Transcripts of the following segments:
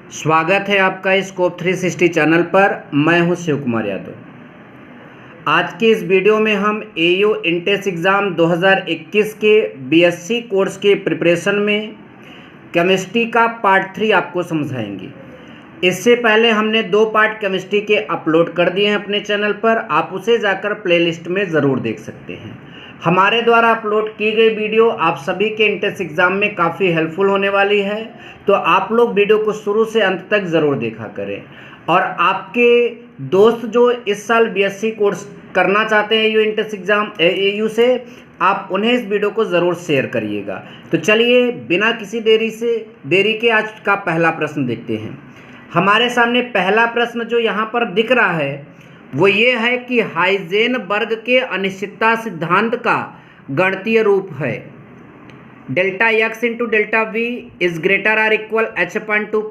स्वागत है आपका स्कोप 360 चैनल पर। मैं हूं शिव कुमार यादव। आज के इस वीडियो में हम एयू इंटेंस एग्ज़ाम 2021 के बीएससी कोर्स के प्रिपरेशन में केमिस्ट्री का पार्ट 3 आपको समझाएंगे। इससे पहले हमने 2 पार्ट केमिस्ट्री के अपलोड कर दिए हैं अपने चैनल पर, आप उसे जाकर प्लेलिस्ट में ज़रूर देख सकते हैं। हमारे द्वारा अपलोड की गई वीडियो आप सभी के इंट्रेंस एग्ज़ाम में काफ़ी हेल्पफुल होने वाली है, तो आप लोग वीडियो को शुरू से अंत तक ज़रूर देखा करें। और आपके दोस्त जो इस साल बीएससी कोर्स करना चाहते हैं एयू इंट्रेंस एग्ज़ाम एयू से, आप उन्हें इस वीडियो को ज़रूर शेयर करिएगा। तो चलिए बिना किसी देरी के आज का पहला प्रश्न देखते हैं। हमारे सामने पहला प्रश्न जो यहाँ पर दिख रहा है वो ये है कि हाइजेनबर्ग के अनिश्चितता सिद्धांत का गणितीय रूप है delta x into delta we is greater or equal h/2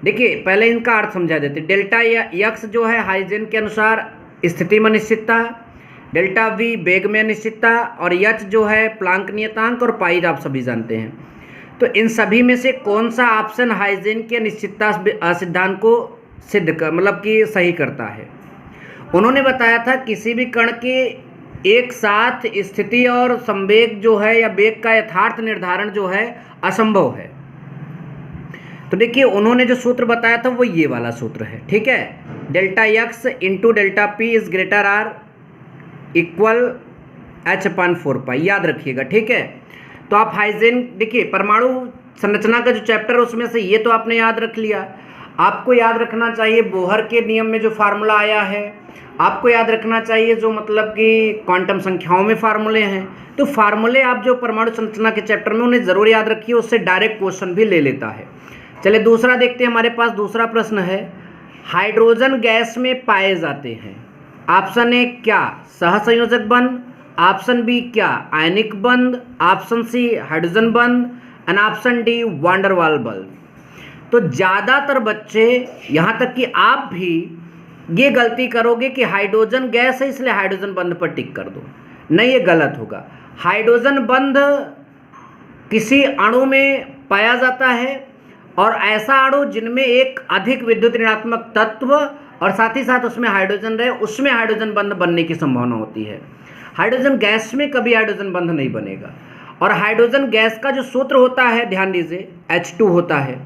देखिए पहले इनका अर्थ समझा देते। डेल्टा एक्स जो है हाइजेन के अनुसार स्थिति में अनिश्चितता, डेल्टा वी वेग में अनिश्चितता, और एच जो है प्लांक नियतांक, और पाई आप सभी जानते हैं। तो इन सभी में से कौन सा ऑप्शन हाइजेन के अनिश्चितता सिद्धांत को सिद्ध कर मतलब कि सही करता है। उन्होंने बताया था किसी भी कण के एक साथ स्थिति और संवेग जो है या वेग का यथार्थ निर्धारण जो है असंभव है। तो देखिए उन्होंने जो सूत्र बताया था वो ये वाला सूत्र है, ठीक है। Delta x into delta P is greater or equal h/4 याद रखिएगा, ठीक है। तो आप हाइजेन देखिए परमाणु संरचना का जो चैप्टर है उसमें से ये तो आपने याद रख लिया। आपको याद रखना चाहिए बोहर के नियम में जो फार्मूला आया है, आपको याद रखना चाहिए जो मतलब कि क्वांटम संख्याओं में फार्मूले हैं। तो फार्मूले आप जो परमाणु संरचना के चैप्टर में उन्हें ज़रूर याद रखिए, उससे डायरेक्ट क्वेश्चन भी ले लेता है। चलिए दूसरा देखते हैं। हमारे पास दूसरा प्रश्न है, हाइड्रोजन गैस में पाए जाते हैं ऑप्शन ए क्या सहसंयोजक बंध, ऑप्शन बी क्या आयनिक बंध, ऑप्शन सी हाइड्रोजन बंध, एंड ऑप्शन डी वांडर वाल बंध। तो ज़्यादातर बच्चे यहाँ तक कि आप भी ये गलती करोगे कि हाइड्रोजन गैस है इसलिए हाइड्रोजन बंध पर टिक कर दो। नहीं, ये गलत होगा। हाइड्रोजन बंध किसी अणु में पाया जाता है, और ऐसा अणु जिनमें एक अधिक विद्युत ऋणात्मक तत्व और साथ ही साथ उसमें हाइड्रोजन रहे, उसमें हाइड्रोजन बंध बनने की संभावना होती है। हाइड्रोजन गैस में कभी हाइड्रोजन बंध नहीं बनेगा। और हाइड्रोजन गैस का जो सूत्र होता है ध्यान दीजिए H2 होता है।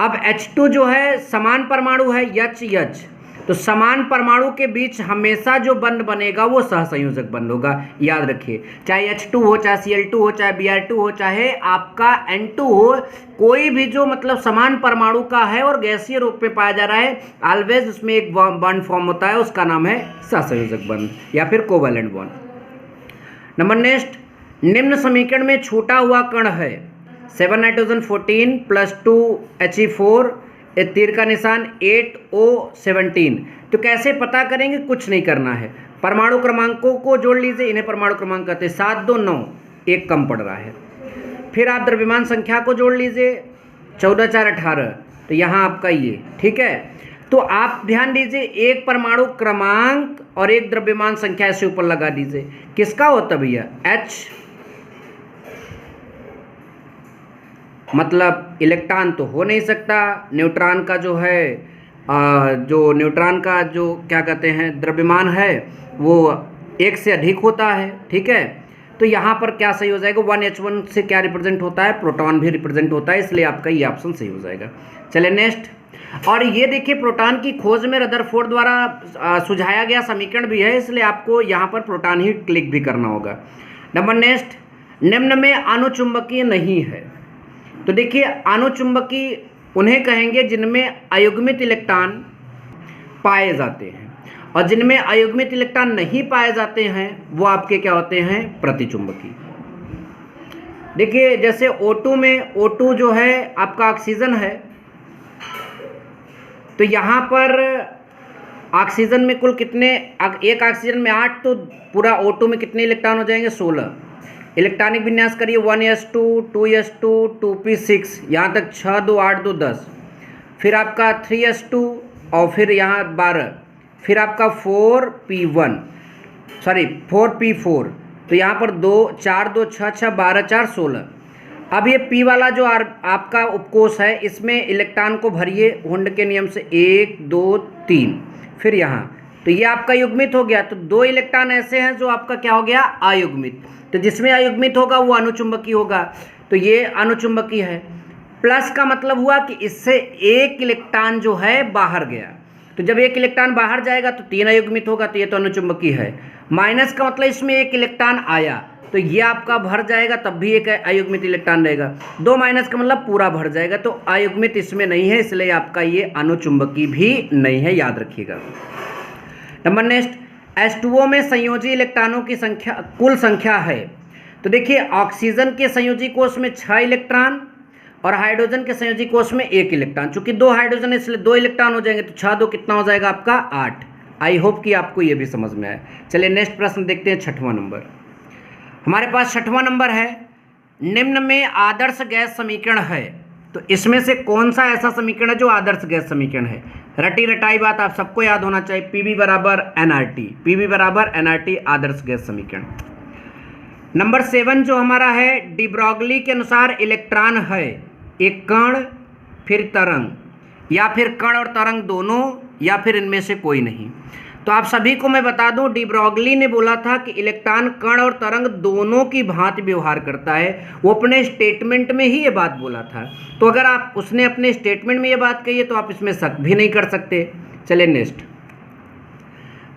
अब H2 जो है समान परमाणु है H, तो समान परमाणु के बीच हमेशा जो बंध बनेगा वो सहसंयोजक बंध होगा, याद रखिए। चाहे H2 हो, चाहे Cl2 हो, चाहे Br2 हो, चाहे आपका N2 हो, कोई भी जो मतलब समान परमाणु का है और गैसीय रूप में पाया जा रहा है, ऑलवेज उसमें एक बॉन्ड फॉर्म होता है, उसका नाम है सहसंयोजक बंध या फिर कोवैलेंट बॉन्ड। नंबर नेक्स्ट, निम्न समीकरण में छूटा हुआ कण है 7 नाइट्रोजन 14 + 2 He4 तीर का निशान 8O17। तो कैसे पता करेंगे, कुछ नहीं करना है, परमाणु क्रमांकों को जोड़ लीजिए। इन्हें परमाणु क्रमांक कहते हैं। 7, 2, 9, एक कम पड़ रहा है। फिर आप द्रव्यमान संख्या को जोड़ लीजिए, 14, 4, 18। तो यहाँ आपका ये, ठीक है। तो आप ध्यान दीजिए, एक परमाणु क्रमांक और एक द्रव्यमान संख्या ऐसे ऊपर लगा दीजिए। किसका होता भैया, H, मतलब इलेक्ट्रॉन तो हो नहीं सकता। न्यूट्रॉन का जो है जो न्यूट्रॉन का जो क्या कहते हैं द्रव्यमान है वो 1 से अधिक होता है, ठीक है। तो यहाँ पर क्या सही हो जाएगा, 1H1 से क्या रिप्रेजेंट होता है, प्रोटॉन भी रिप्रेजेंट होता है, इसलिए आपका ये ऑप्शन सही हो जाएगा। चलिए नेक्स्ट। और ये देखिए प्रोटॉन की खोज में रदरफोर्ड द्वारा सुझाया गया समीकरण भी है, इसलिए आपको यहाँ पर प्रोटॉन ही क्लिक भी करना होगा। नंबर नेक्स्ट, निम्न में अनुचुंबकीय नहीं है। तो देखिए अनुचुंबकीय उन्हें कहेंगे जिनमें अयुग्मित इलेक्ट्रॉन पाए जाते हैं, और जिनमें अयुग्मित इलेक्ट्रॉन नहीं पाए जाते हैं वो आपके क्या होते हैं, प्रतिचुंबकीय। देखिए जैसे O2 में, O2 जो है आपका ऑक्सीजन है, तो यहाँ पर ऑक्सीजन में कुल कितने, एक ऑक्सीजन में 8, तो पूरा O2 में कितने इलेक्ट्रॉन हो जाएंगे, 16। इलेक्ट्रॉनिक विन्यास करिए, 1s2 2s2 2p6, यहाँ तक 6, 2, 8, 2, 10। फिर आपका 3s2 और फिर यहाँ 12, फिर आपका 4p1 सॉरी 4p4। तो यहाँ पर 2, 4, 2, 6, 6, 12, 4, 16। अब ये P वाला जो आपका उपकोष है, इसमें इलेक्ट्रॉन को भरिए हुंड के नियम से 1 2 3, फिर यहाँ, तो ये आपका युग्मित हो गया। तो 2 इलेक्ट्रॉन ऐसे हैं जो आपका क्या हो गया, अयुग्मित। तो जिसमें अयुग्मित होगा वो अणुचुंबकी होगा, तो ये अणुचुंबकी है। प्लस का मतलब हुआ कि इससे 1 इलेक्ट्रॉन जो है बाहर गया, तो जब 1 इलेक्ट्रॉन बाहर जाएगा तो 3 अयुग्मित होगा, तो ये तो अणुचुंबकी है। माइनस का मतलब इसमें 1 इलेक्ट्रॉन आया, तो ये आपका भर जाएगा, तब भी एक अयुग्मित इलेक्ट्रॉन रहेगा। 2 माइनस का मतलब पूरा भर जाएगा, तो अयुग्मित इसमें नहीं है, इसलिए आपका ये अणुचुंबकी भी नहीं है, याद रखिएगा। नंबर नेक्स्ट, H2O में संयोजी इलेक्ट्रॉनों की संख्या कुल संख्या है। तो देखिए ऑक्सीजन के संयोजी कोष में 6 इलेक्ट्रॉन और हाइड्रोजन के संयोजी कोष में 1 इलेक्ट्रॉन। चूंकि 2 हाइड्रोजन है इसलिए 2 इलेक्ट्रॉन हो जाएंगे, तो 6 2 कितना हो जाएगा आपका 8। आई होप कि आपको ये भी समझ में आए। चलिए नेक्स्ट प्रश्न देखते हैं, 6वां नंबर। हमारे पास 6वां नंबर है, निम्न में आदर्श गैस समीकरण है। तो इसमें से कौन सा ऐसा समीकरण है जो आदर्श गैस समीकरण है? रटी रटाई बात आप सबको याद होना चाहिए, पीवी बराबर एनआरटी, पीवी बराबर एनआरटी आदर्श गैस समीकरण। नंबर 7 जो हमारा है, डी ब्रॉगली के अनुसार इलेक्ट्रॉन है एक कण, फिर तरंग, या फिर कण और तरंग दोनों, या फिर इनमें से कोई नहीं। तो आप सभी को मैं बता दूं, डी ब्रॉगली ने बोला था कि इलेक्ट्रॉन कण और तरंग दोनों की भांति व्यवहार करता है। वो अपने स्टेटमेंट में ही ये बात बोला था, तो अगर आप उसने अपने स्टेटमेंट में ये बात कही है तो आप इसमें शक भी नहीं कर सकते। चलिए नेक्स्ट,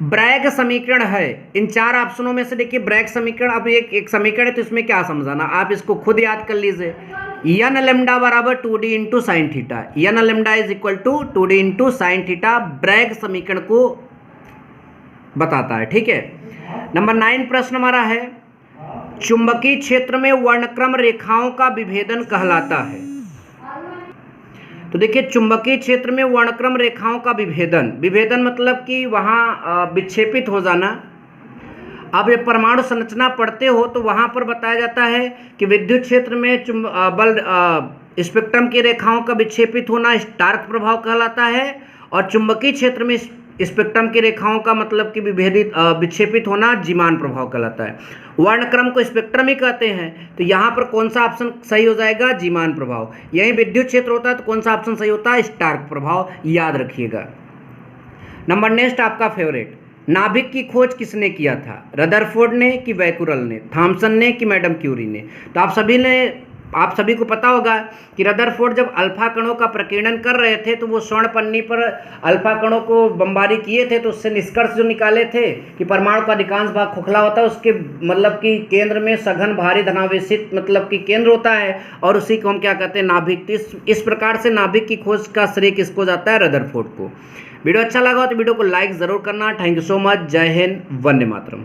ब्रैग समीकरण है। इन 4 ऑप्शनों में से देखिए ब्रैग समीकरण, अब एक समीकरण है तो इसमें क्या समझाना, आप इसको खुद याद कर लीजिए। यन लैम्डा बराबर 2d into sine theta, n lambda is equal to 2d into sine theta Bragg समीकरण को बताता है, ठीक है। नंबर 9 प्रश्न हमारा है, चुंबकीय क्षेत्र में वर्णक्रम रेखाओं का विभेदन कहलाता है। तो देखिए चुंबकीय क्षेत्र में वर्णक्रम रेखाओं का विभेदन मतलब कि वहाँ विक्षेपित हो जाना। अब ये परमाणु संरचना पढ़ते हो तो वहाँ पर बताया जाता है कि विद्युत क्षेत्र में स्पेक्ट्रम की रेखाओं का विक्षेपित होना स्टार्क प्रभाव कहलाता है, और चुंबकीय क्षेत्र में स्पेक्ट्रम की रेखाओं का मतलब कि विक्षेपित होना जीमान प्रभाव कहलाता है। वर्णक्रम को स्पेक्ट्रम ही कहते हैं, तो यहाँ पर कौन सा ऑप्शन सही हो जाएगा, जीमान प्रभाव। यही विद्युत क्षेत्र होता है तो कौन सा ऑप्शन सही होता है, स्टार्क प्रभाव, याद रखिएगा। नंबर नेक्स्ट आपका फेवरेट, नाभिक की खोज किसने किया था? रदरफोर्ड ने कि बैकुरल ने, थॉमसन ने कि मैडम क्यूरी ने? तो आप सभी को पता होगा कि रदरफोर्ड जब अल्फा कणों का प्रकीर्णन कर रहे थे तो वो स्वर्ण पन्नी पर अल्फा कणों को बमबारी किए थे, तो उससे निष्कर्ष जो निकाले थे कि परमाणु का अधिकांश भाग खोखला होता है, उसके मतलब कि केंद्र में सघन भारी धनावेशित मतलब कि केंद्र होता है, और उसी को हम क्या कहते हैं, नाभिक। इस प्रकार से नाभिक की खोज का श्रेय किसको जाता है, रदरफोर्ड को। वीडियो अच्छा लगा तो वीडियो को लाइक ज़रूर करना। Thank you so much. जय हिंद, वंदे मातरम।